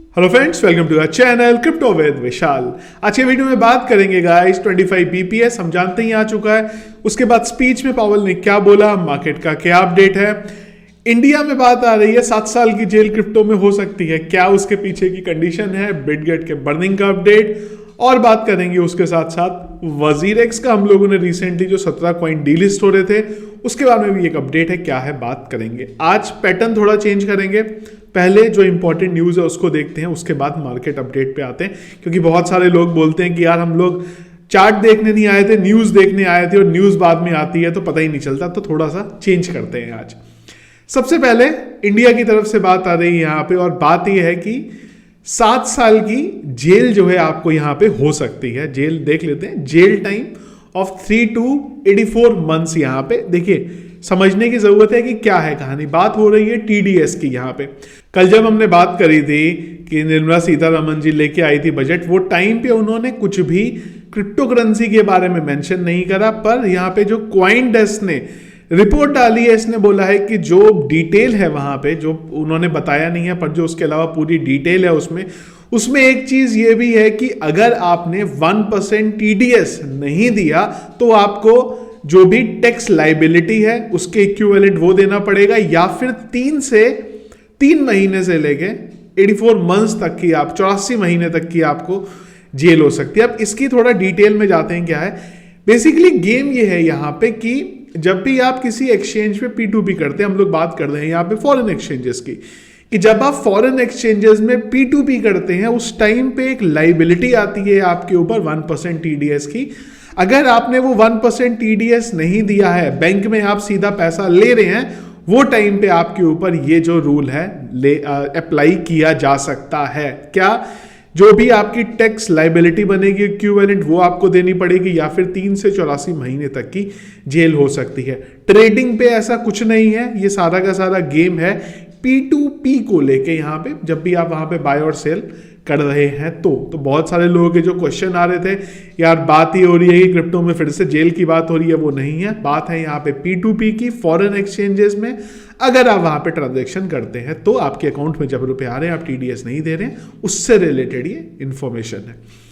Hello friends, welcome to our channel crypto with Vishal. आज के video में बात करेंगे गाइस 25 बीपीएस हम जानते ही आ चुका है। उसके बाद स्पीच में पावेल ने क्या बोला, मार्केट का क्या अपडेट है, इंडिया में बात आ रही है 7 साल की जेल क्रिप्टो में हो सकती है, क्या उसके पीछे की कंडीशन है, बिटगेट के बर्निंग का अपडेट, और बात करेंगे उसके साथ साथ वजीरेक्स का हम लोगों ने रिसेंटली जो 17 कॉइन डीलिस्ट हो रहे थे उसके बारे में भी एक अपडेट है, क्या है बात करेंगे। आज पैटर्न थोड़ा चेंज करेंगे, पहले जो इंपॉर्टेंट न्यूज़ है उसको देखते हैं, उसके बाद मार्केट अपडेट पे आते हैं। क्योंकि बहुत सारे लोग बोलते हैं कि यार हम लोग चार्ट देखने नहीं आए थे, न्यूज़ देखने आए थे और न्यूज़ बाद में आती है तो पता ही नहीं चलता, तो थोड़ा सा चेंज करते हैं आज। सबसे पहले इंडिया की तरफ से बात आ रही है यहाँ पे, और बात यह है कि 7 साल की जेल जो है आपको यहाँ पे हो सकती है। जेल देख लेते हैं, jail time of 3 to 84 months. यहाँ पे देखिए, समझने की जरूरत है कि क्या है कहानी। बात हो रही है टीडीएस की। यहाँ पे कल जब हमने बात करी थी कि निर्मला सीतारमन जी लेके आई थी बजट, वो टाइम पे उन्होंने कुछ भी क्रिप्टो करेंसी के बारे में मेंशन नहीं करा, पर यहाँ पे जो कॉइन डेस्क ने रिपोर्ट डाली है, इसने बोला है कि जो डिटेल है वहां पे, जो उन्होंने बताया नहीं है पर जो उसके अलावा पूरी डिटेल है उसमें एक चीज ये भी है कि अगर आपने 1% टीडीएस नहीं दिया तो आपको जो भी टैक्स लाइबिलिटी है उसके इक्विवेलेंट वो देना पड़ेगा, या फिर 3 महीने से लेके 84 मंथ्स तक की, आप 84 महीने तक की आपको जेल हो सकती है। अब इसकी थोड़ा डिटेल में जाते हैं। क्या है बेसिकली गेम ये है यहाँ पे कि जब भी आप किसी एक्सचेंज पे P2P करते हैं, हम लोग बात कर रहे हैं यहाँ पे फॉरेन एक्सचेंजेस की, कि जब आप फॉरेन एक्सचेंजेस में P2P करते हैं उस टाइम पे एक लाइबिलिटी आती है आपके ऊपर 1% टीडीएस की। अगर आपने वो 1% टीडीएस नहीं दिया है, बैंक में आप सीधा पैसा ले रहे हैं, वो टाइम पे आपके ऊपर ये जो रूल है अप्लाई किया जा सकता है। क्या जो भी आपकी टैक्स लाइबिलिटी बनेगी इक्विवेलेंट वो आपको देनी पड़ेगी, या फिर 3 से 84 महीने तक की जेल हो सकती है। ट्रेडिंग पे ऐसा कुछ नहीं है, ये सारा का सारा गेम है P2P को लेके। यहाँ पे जब भी आप वहां पे बाय और सेल कर रहे हैं तो बहुत सारे लोगों के जो क्वेश्चन आ रहे थे, यार बात ही हो रही है कि क्रिप्टो में फिर से जेल की बात हो रही है, वो नहीं है। बात है यहाँ पे P2P की, फॉरेन एक्सचेंजेस में अगर आप वहां पे ट्रांजेक्शन करते हैं तो आपके अकाउंट में जब रुपए आ रहे हैं, आप टीडीएस नहीं दे रहे हैं, उससे रिलेटेड ये इंफॉर्मेशन है।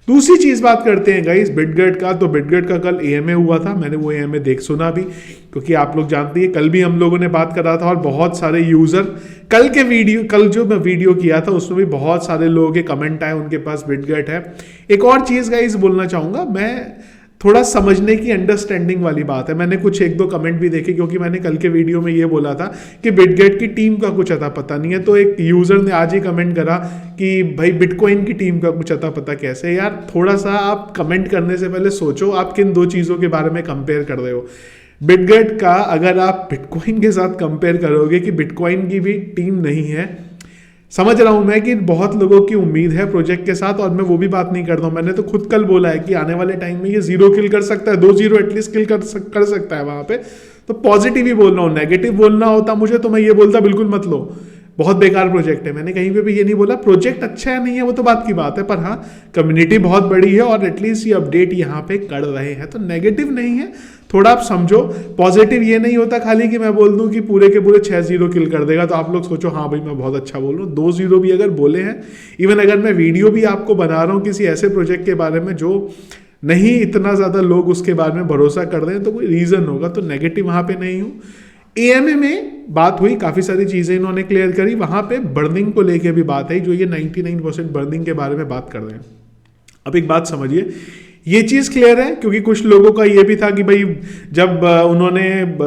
दूसरी चीज बात करते हैं गाइस बिटगेट का। तो बिटगेट का कल एएमए हुआ था, मैंने वो एएमए देख सुना भी, क्योंकि आप लोग जानते हैं कल भी हम लोगों ने बात करा था और बहुत सारे यूजर कल जो मैं वीडियो किया था उसमें भी बहुत सारे लोगों के कमेंट आए, उनके पास बिटगेट है। एक और चीज गाइस बोलना चाहूंगा, मैं थोड़ा समझने की अंडरस्टैंडिंग वाली बात है। मैंने कुछ 1-2 कमेंट भी देखे, क्योंकि मैंने कल के वीडियो में ये बोला था कि बिटगेट की टीम का कुछ अता पता नहीं है, तो एक यूजर ने आज ही कमेंट करा कि भाई बिटकॉइन की टीम का कुछ अता पता कैसे। यार थोड़ा सा आप कमेंट करने से पहले सोचो आप किन 2 चीजों के बारे में कंपेयर कर रहे हो। बिटगेट का अगर आप बिटकॉइन के साथ कंपेयर करोगे कि बिटकॉइन की भी टीम नहीं है, समझ रहा हूं मैं कि बहुत लोगों की उम्मीद है प्रोजेक्ट के साथ, और मैं वो भी बात नहीं करता हूं। मैंने तो खुद कल बोला है कि आने वाले टाइम में ये 0 किल कर सकता है, 2 0 एटलीस्ट किल कर सकता है वहां पे। तो पॉजिटिव ही बोल रहा हूं, नेगेटिव बोलना होता मुझे तो मैं ये बोलता बिल्कुल मत लो, बहुत बेकार प्रोजेक्ट है। मैंने कहीं पे भी ये नहीं बोला प्रोजेक्ट अच्छा है नहीं है, वो तो बात की बात है, पर हाँ कम्युनिटी बहुत बड़ी है और एटलीस्ट ये अपडेट यहाँ पे कर रहे हैं, तो नेगेटिव नहीं है। थोड़ा आप समझो, पॉजिटिव ये नहीं होता खाली कि मैं बोल दूं कि पूरे के पूरे 6-0 किल कर देगा तो आप लोग सोचो हाँ भाई मैं बहुत अच्छा बोल रहा हूँ। 2-0 भी अगर बोले हैं, इवन अगर मैं वीडियो भी आपको बना रहा हूँ किसी ऐसे प्रोजेक्ट के बारे में जो नहीं इतना ज्यादा लोग उसके बारे में भरोसा कर रहे हैं, तो कोई रीजन होगा, तो नेगेटिव वहां पे नहीं हूं। एएमए में बात हुई, काफी सारी चीजें इन्होंने क्लियर करी, वहां पे बर्निंग को लेके भी बात है, जो ये 99% बर्निंग के बारे में बात कर रहे हैं। अब एक बात समझिए, ये चीज क्लियर है क्योंकि कुछ लोगों का ये भी था कि भाई जब उन्होंने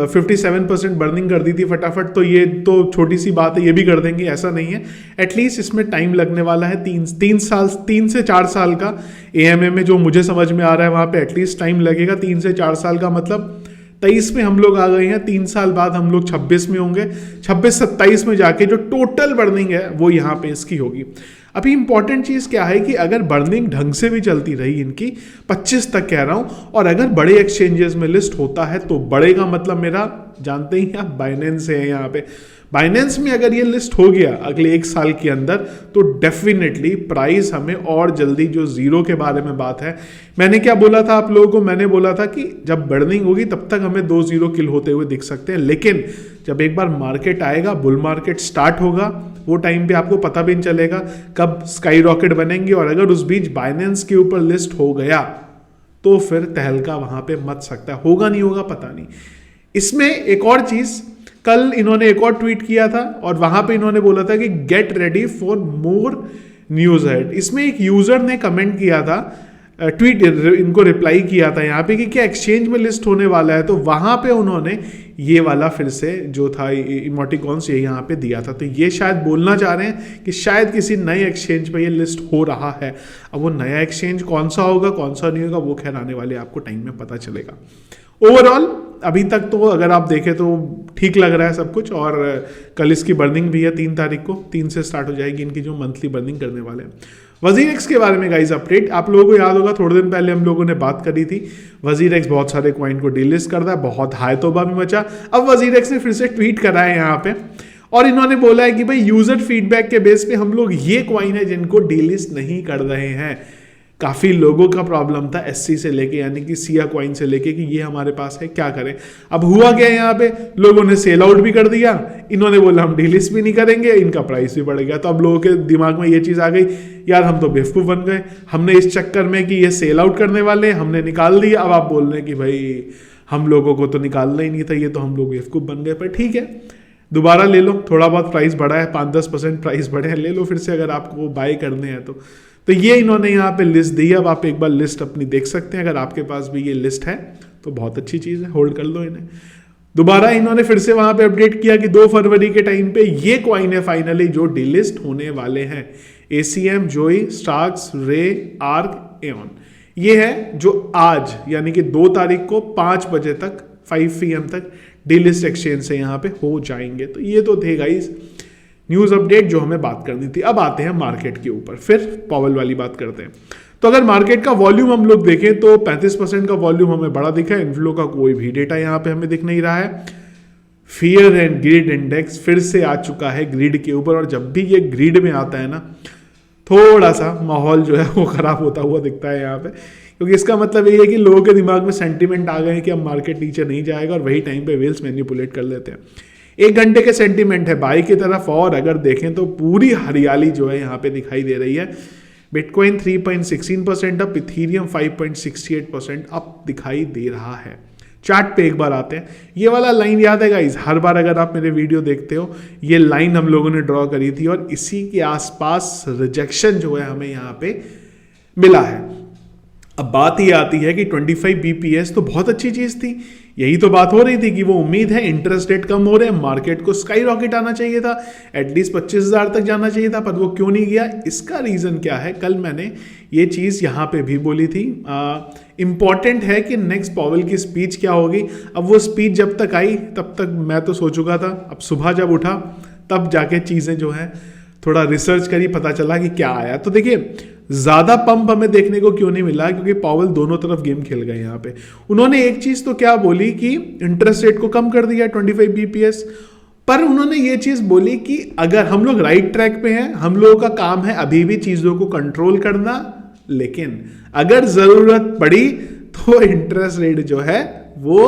57% बर्निंग कर दी थी फटाफट, तो ये तो छोटी सी बात है, ये भी कर देंगे, ऐसा नहीं है। एटलीस्ट इसमें टाइम लगने वाला है, 3 से 4 साल का एएमए में जो मुझे समझ में आ रहा है, वहां पे एटलीस्ट टाइम लगेगा 3 से 4 साल का। मतलब 23 में हम लोग आ गए हैं, 3 साल बाद हम लोग 26 में होंगे, 26-27 में जाके जो टोटल बर्निंग है वो यहाँ पे इसकी होगी। अभी इंपॉर्टेंट चीज क्या है कि अगर बर्निंग ढंग से भी चलती रही इनकी 25 तक कह रहा हूं, और अगर बड़े एक्सचेंजेस में लिस्ट होता है तो बड़े का मतलब मेरा जानते ही आप बाइनेंस है यहाँ पे, बाइनेंस में अगर ये लिस्ट हो गया अगले 1 साल के अंदर तो डेफिनेटली प्राइस हमें और जल्दी, जो जीरो के बारे में बात है, मैंने क्या बोला था आप लोगों को, मैंने बोला था कि जब बर्निंग होगी तब तक हमें 2 जीरो किल होते हुए दिख सकते हैं, लेकिन जब एक बार मार्केट आएगा, बुल मार्केट स्टार्ट होगा, वो टाइम पे आपको पता भी नहीं चलेगा कब स्काई रॉकेट बनेंगे। और अगर उस बीच बाइनेंस के ऊपर लिस्ट हो गया तो फिर तहलका वहां पे मच सकता है, होगा नहीं होगा पता नहीं। इसमें एक और चीज, कल इन्होंने एक और ट्वीट किया था और वहां पे इन्होंने बोला था कि get ready for more news head. इसमें एक यूजर ने कमेंट किया था, ट्वीट इनको रिप्लाई किया था यहाँ पे कि क्या एक्सचेंज में लिस्ट होने वाला है, तो वहां पे उन्होंने ये वाला फिर से जो था इमोटिकॉन्स ये यहाँ पे दिया था। तो ये शायद बोलना चाह रहे हैं कि शायद किसी नए एक्सचेंज पे ये लिस्ट हो रहा है। अब वो नया एक्सचेंज कौन सा होगा कौन सा नहीं होगा वो खैर आने वाले आपको टाइम में पता चलेगा। ओवरऑल अभी तक तो अगर आप देखें तो ठीक लग रहा है सब कुछ। और कल इसकी बर्निंग भी है 3 तारीख को, 3 से स्टार्ट हो जाएगी इनकी जो मंथली बर्निंग करने वाले हैं। वजीर एक्स के बारे में गाइस अपडेट, आप लोगों को याद होगा थोड़े दिन पहले हम लोगों ने बात करी थी, वजीर एक्स बहुत सारे कॉइन को डीलिस्ट कर रहा है, बहुत हाई तोबा भी मचा। अब वजीर एक्स ने फिर से ट्वीट करा है यहाँ पे और इन्होंने बोला है कि भाई यूजर फीडबैक के बेस पे हम लोग ये कॉइन है जिनको डीलिस्ट नहीं कर रहे हैं। काफी लोगों का प्रॉब्लम था एससी से लेके यानी कि सिया कॉइन से लेके कि ये हमारे पास है क्या करें। अब हुआ क्या यहाँ पे, लोगों ने सेल आउट भी कर दिया, इन्होंने बोला हम डीलिस्ट भी नहीं करेंगे, इनका प्राइस भी बढ़ गया। तो अब लोगों के दिमाग में ये चीज आ गई, यार हम तो बेवकूफ बन गए, हमने इस चक्कर में कि ये सेल आउट करने वाले हमने निकाल दिया, अब आप बोल रहे हैं कि भाई हम लोगों को तो निकालना ही नहीं था, ये तो हम लोग बेवकूफ बन गए। पर ठीक है, दोबारा ले लो, थोड़ा बहुत प्राइस बढ़ा है, 5-10% प्राइस बढ़े हैं, ले लो फिर से अगर आपको बाय करने हैं तो ये इन्होंने यहाँ पे लिस्ट दी है। अब आप एक बार लिस्ट अपनी देख सकते हैं, अगर आपके पास भी ये लिस्ट है तो बहुत अच्छी चीज़ है, होल्ड कर लो इन्हें। दोबारा इन्होंने फिर से वहां पे अपडेट किया कि 2 फरवरी के टाइम पे ये कॉइन है फाइनली जो डिलिस्ट होने वाले हैं, ACM, जोई, स्टार्क्स, रे, आर्क, एओन। ये है जो आज यानी कि 2 तारीख को 5 बजे तक 5 PM तक डिलिस्ट एक्सचेंज से यहाँ पे हो जाएंगे। तो ये तो थे गाइस न्यूज अपडेट जो हमें बात करनी थी। अब आते हैं मार्केट के ऊपर, फिर पॉवेल वाली बात करते हैं। तो अगर मार्केट का वॉल्यूम हम लोग देखें तो 35% का वॉल्यूम हमें बड़ा दिखा है, इन्फ्लो का कोई भी डेटा यहाँ पे हमें दिख नहीं रहा है। फियर एंड ग्रीड इंडेक्स फिर से आ चुका है ग्रीड के ऊपर, और जब भी ये ग्रीड में आता है ना थोड़ा सा माहौल जो है वो खराब होता हुआ दिखता है यहाँ पे, क्योंकि इसका मतलब ये है कि लोगों के दिमाग में सेंटीमेंट आ गए हैं कि अब मार्केट नीचे नहीं जाएगा, और वही टाइम पे वेल्स मैनिपुलेट कर लेते हैं। 1 घंटे के सेंटीमेंट है बाई की तरफ, और अगर देखें तो पूरी हरियाली जो है यहाँ पे दिखाई दे रही है। बिटकॉइन 3.16% अप, इथीरियम 5.68% अप दिखाई दे रहा है। चार्ट पे एक बार आते हैं, ये वाला लाइन याद है गाइस, हर बार अगर आप मेरे वीडियो देखते हो ये लाइन हम लोगों ने ड्रॉ करी थी और इसी के आसपास रिजेक्शन जो है हमें यहाँ पे मिला है। अब बात ये आती है कि 25 BPS तो बहुत अच्छी चीज थी, यही तो बात हो रही थी कि वो उम्मीद है इंटरेस्ट रेट कम हो रहे हैं, मार्केट को स्काई रॉकेट आना चाहिए था, एटलीस्ट 25,000 तक जाना चाहिए था, पर वो क्यों नहीं गया। इसका रीजन क्या है, कल मैंने ये चीज यहाँ पे भी बोली थी। इंपॉर्टेंट है कि नेक्स्ट पॉवेल की स्पीच क्या होगी। अब वो स्पीच जब तक आई तब तक मैं तो सो चुका था, अब सुबह जब उठा तब जाके चीजें जो है थोड़ा रिसर्च करी, पता चला कि क्या आया। तो देखिए ज्यादा पंप हमें देखने को क्यों नहीं मिला, क्योंकि पावेल दोनों तरफ गेम खेल गए यहाँ पे। उन्होंने एक चीज तो क्या बोली कि इंटरेस्ट रेट को कम कर दिया 25 BPS, पर उन्होंने ये चीज बोली कि अगर हम लोग राइट ट्रैक पे हैं, हम लोगों का काम है अभी भी चीजों को कंट्रोल करना, लेकिन अगर जरूरत पड़ी तो इंटरेस्ट रेट जो है वो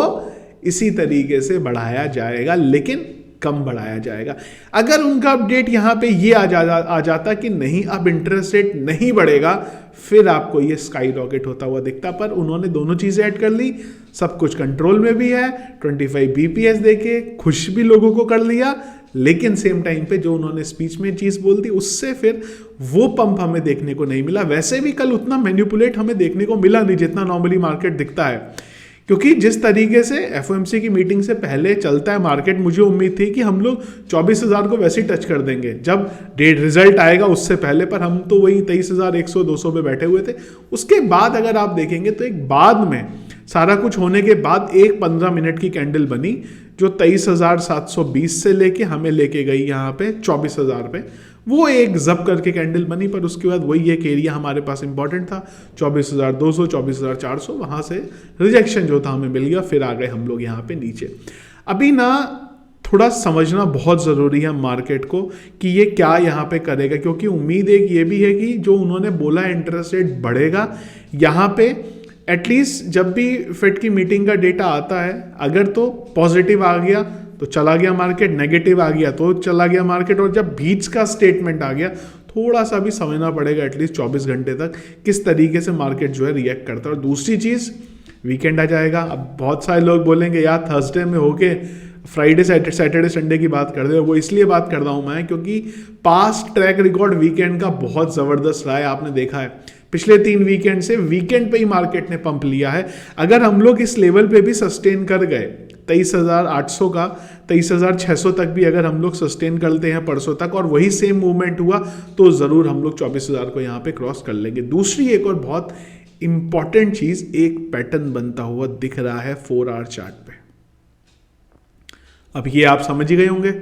इसी तरीके से बढ़ाया जाएगा, लेकिन कम बढ़ाया जाएगा। अगर उनका अपडेट यहां पे ये आ जाता कि नहीं अब इंटरेस्ट रेट नहीं बढ़ेगा, फिर आपको ये स्काई रॉकेट होता हुआ दिखता। पर उन्होंने दोनों चीजें ऐड कर ली, सब कुछ कंट्रोल में भी है, 25 BPS देके खुश भी लोगों को कर लिया, लेकिन सेम टाइम पे जो उन्होंने स्पीच में चीज बोल दी उससे फिर वो पंप हमें देखने को नहीं मिला। वैसे भी कल उतना मैनिपुलेट हमें देखने को मिला नहीं जितना नॉर्मली मार्केट दिखता है, क्योंकि जिस तरीके से FOMC की मीटिंग से पहले चलता है मार्केट, मुझे उम्मीद थी कि हम लोग 24,000 को वैसे ही टच कर देंगे जब डेट रिजल्ट आएगा उससे पहले, पर हम तो वही 23,100-200 पे बैठे हुए थे। उसके बाद अगर आप देखेंगे तो एक बाद में सारा कुछ होने के बाद एक 15 मिनट की कैंडल बनी जो 23,720 से लेके हमें लेके गई यहाँ पे 24,000 पे, वो एक जब करके कैंडल बनी। पर उसके बाद वही एक एरिया हमारे पास इंपॉर्टेंट था 24,200 24,400, वहां से रिजेक्शन जो था हमें मिल गया, फिर आ गए हम लोग यहाँ पे नीचे। अभी ना थोड़ा समझना बहुत ज़रूरी है मार्केट को कि ये क्या यहाँ पे करेगा, क्योंकि उम्मीद एक ये भी है कि जो उन्होंने बोला इंटरेस्ट रेट बढ़ेगा, यहाँ पे एटलीस्ट जब भी फेड की मीटिंग का डेटा आता है, अगर तो पॉजिटिव आ गया तो चला गया मार्केट, नेगेटिव आ गया तो चला गया मार्केट, और जब बीच का स्टेटमेंट आ गया थोड़ा सा भी समझना पड़ेगा एटलीस्ट 24 घंटे तक किस तरीके से मार्केट जो है रिएक्ट करता है। और दूसरी चीज़, वीकेंड आ जाएगा। अब बहुत सारे लोग बोलेंगे यार थर्सडे में होके फ्राइडे सैटरडे संडे की बात कर रहे हो। वो इसलिए बात कर रहा हूँ मैं क्योंकि पास्ट ट्रैक रिकॉर्ड वीकेंड का बहुत ज़बरदस्त रहा है। आपने देखा है पिछले 3 वीकेंड से वीकेंड पे ही मार्केट ने पंप लिया है। अगर हम लोग इस लेवल पे भी सस्टेन कर गए 23,800 का 23,600 तक भी अगर हम लोग सस्टेन करते हैं परसों तक और वही सेम मूवमेंट हुआ तो ज़रूर हम लोग 24,000 को यहाँ पे क्रॉस कर लेंगे। दूसरी एक और बहुत इंपॉर्टेंट चीज़, एक पैटर्न बनता हुआ दिख रहा है 4 आवर चार्ट पे। अब ये आप समझ ही गए होंगे,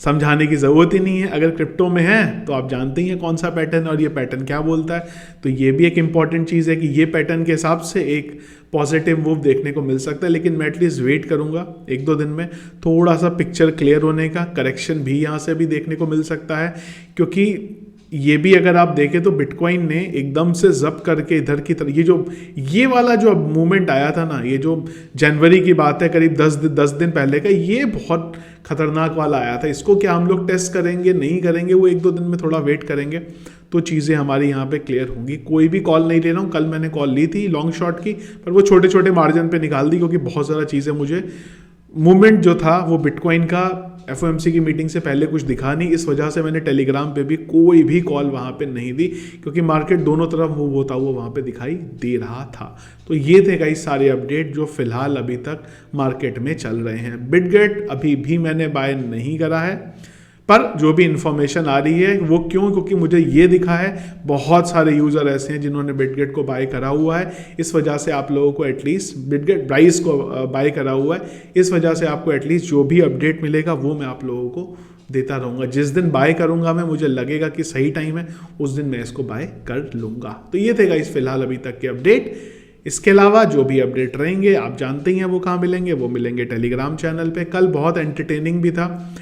समझाने की ज़रूरत ही नहीं है। अगर क्रिप्टो में है तो आप जानते ही हैं कौन सा पैटर्न और ये पैटर्न क्या बोलता है। तो ये भी एक इंपॉर्टेंट चीज़ है कि ये पैटर्न के हिसाब से एक पॉजिटिव मूव देखने को मिल सकता है, लेकिन मैं एटलीस्ट वेट करूंगा 1-2 दिन में थोड़ा सा पिक्चर क्लियर होने का। करेक्शन भी यहाँ से भी देखने को मिल सकता है, क्योंकि ये भी अगर आप देखें तो बिटकॉइन ने एकदम से जब्त करके इधर की तरफ ये वाला जो मूवमेंट आया था ना, ये जो जनवरी की बात है करीब 10 दिन पहले का, ये बहुत खतरनाक वाला आया था। इसको क्या हम लोग टेस्ट करेंगे नहीं करेंगे वो 1-2 दिन में थोड़ा वेट करेंगे तो चीज़ें हमारी यहाँ पे क्लियर होंगी। कोई भी कॉल नहीं ले रहा हूँ, कल मैंने कॉल ली थी लॉन्ग शॉट की, पर वो छोटे छोटे मार्जिन पे निकाल दी क्योंकि बहुत ज़्यादा चीज़ें मुझे मूवमेंट जो था वो बिटकॉइन का FOMC की मीटिंग से पहले कुछ दिखा नहीं। इस वजह से मैंने टेलीग्राम पे भी कोई भी कॉल वहाँ पे नहीं दी, क्योंकि मार्केट दोनों तरफ मूव होता हुआ वहाँ पे दिखाई दे रहा था। तो ये थे गाइस सारे अपडेट जो फिलहाल अभी तक मार्केट में चल रहे हैं। बिटगेट अभी भी मैंने बाय नहीं करा है, पर जो भी इंफॉर्मेशन आ रही है वो क्योंकि मुझे ये दिखा है बहुत सारे यूज़र ऐसे हैं जिन्होंने बिटगेट को बाय करा हुआ है। इस वजह से आप लोगों को एटलीस्ट बिटगेट प्राइस को बाय करा हुआ है, इस वजह से आपको एटलीस्ट जो भी अपडेट मिलेगा वो मैं आप लोगों को देता रहूँगा। जिस दिन बाय करूँगा मैं, मुझे लगेगा कि सही टाइम है, उस दिन मैं इसको बाय कर लूँगा। तो ये थे गाइस फिलहाल अभी तक के अपडेट। इसके अलावा जो भी अपडेट रहेंगे आप जानते ही हैं वो कहाँ मिलेंगे, वो मिलेंगे टेलीग्राम चैनल पे। कल बहुत एंटरटेनिंग भी था,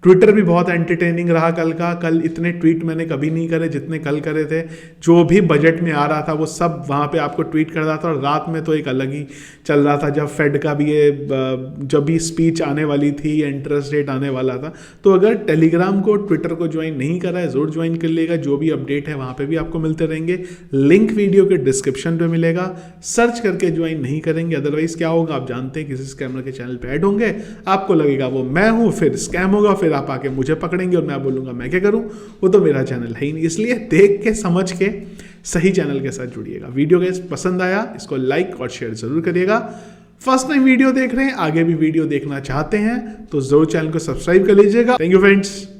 ट्विटर भी बहुत एंटरटेनिंग रहा कल का। कल इतने ट्वीट मैंने कभी नहीं करे जितने कल करे थे। जो भी बजट में आ रहा था वो सब वहाँ पे आपको ट्वीट कर रहा था, और रात में तो एक अलग ही चल रहा था जब फेड का भी जब भी स्पीच आने वाली थी, इंटरेस्ट रेट आने वाला था। तो अगर टेलीग्राम को ट्विटर को ज्वाइन नहीं करा है ज़रूर ज्वाइन कर लेगा। जो भी अपडेट है वहाँ पर भी आपको मिलते रहेंगे, लिंक वीडियो के डिस्क्रिप्शन पर मिलेगा, सर्च करके ज्वाइन नहीं करेंगे। अदरवाइज क्या होगा आप जानते हैं, किसी स्कैमर के चैनल पर ऐड होंगे, आपको लगेगा वो मैं हूँ, फिर स्कैम होगा, फिर आप आके मुझे पकड़ेंगे और मैं बोलूंगा मैं क्या करूं, वो तो मेरा चैनल है ही नहीं। इसलिए देख के समझ के सही चैनल के साथ जुड़िएगा। वीडियो गाइस पसंद आया इसको लाइक और शेयर जरूर करिएगा। फर्स्ट टाइम वीडियो देख रहे हैं, आगे भी वीडियो देखना चाहते हैं तो जरूर चैनल को सब्सक्राइब कर लीजिएगा। Thank you friends.